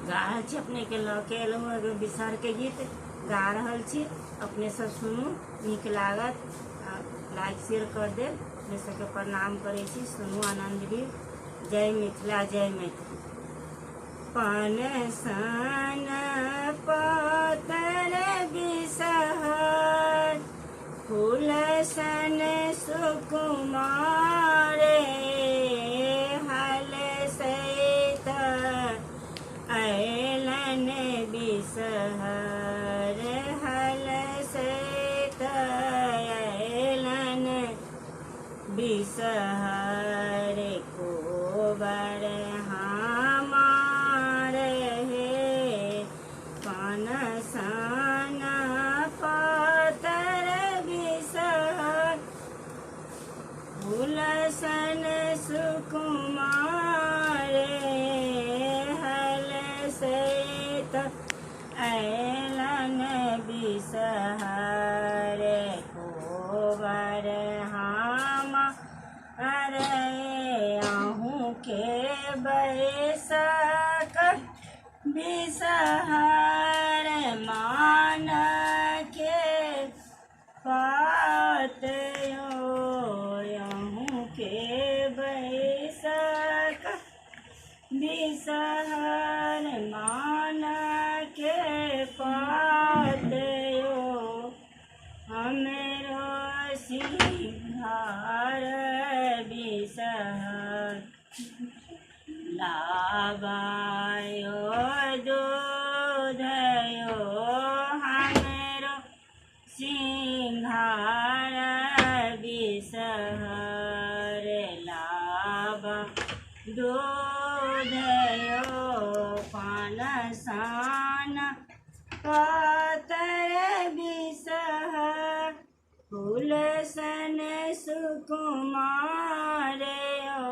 गा रहल छी अपने के लऽ के एलहुँ एगो बिसहर के गीत गा रहल छी। अपने सब सुनू, नीक लागत, लाइक शेयर कर देब। अपने सबके प्रणाम करै छी, सुनू, आनंद ली। जय मिथिला, जय मैथिली। पन सन पतर बिसहर, फूल सन सुकुमार, हल सहित अयलन बिसहर, हल सहित अयलन बिसहर। कोबर हमार हे पन सन पतर बिसहर, फूल सन सुकुमार, हल सहित अयलन बिसहर। कोबर हमार अहूँ के बैसक बिसहर, मान के पात यो, अहूँ के बैसक बिसहर, मान के पात यो। हमरो सिंघार बिसहर, लाबायो दूध यो, हमरो सिंघार बिसहर, लाबा दूध यो। पन सन पतर बिसहर, फूल सन सुकुमार यो,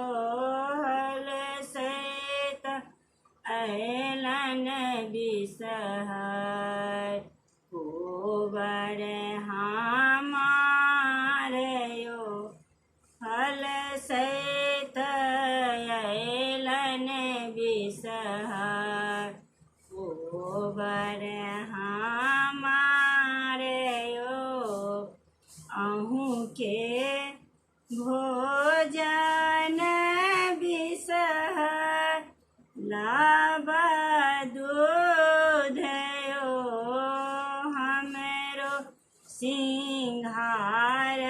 हल सहित अयलन बिसहर। कोबर हमार यो, हल सहित अयलन बिसहर। कोबर हमार यो, अहूँ के भोजन बिसहर, लाबा दूध यो, हमरो सिंघार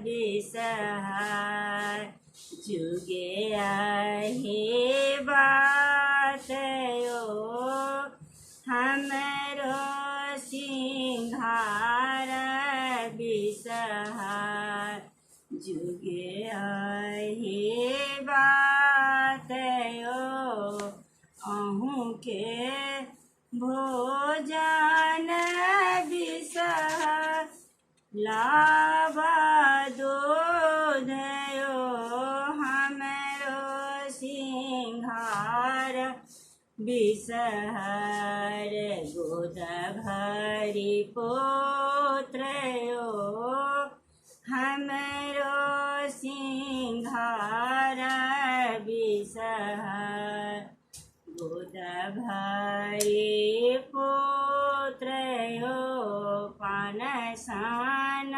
बिसहर। जुगे अही बात यो, हमरो सिंघार बिसहर। जुगे अही बात यो, अहूँ के भोजन बिसहर, लाबा दूध यो, हमरो सिंघार बिसहर। गोद भरी पुत्र यो, हमरो सिंघार बिसहर। गोद भरी पुत्र यो, पन सन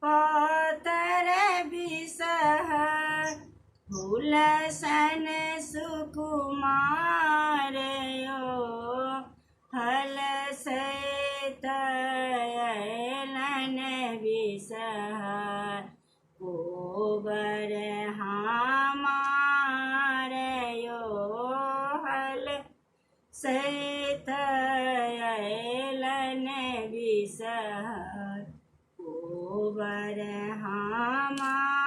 पतर बिसहर, फूल सन सुकुमार यो, हल सहित अयलन बिसहर। कोबर हमार यो, हल सहित अयलन बिसहर। कोबर हमार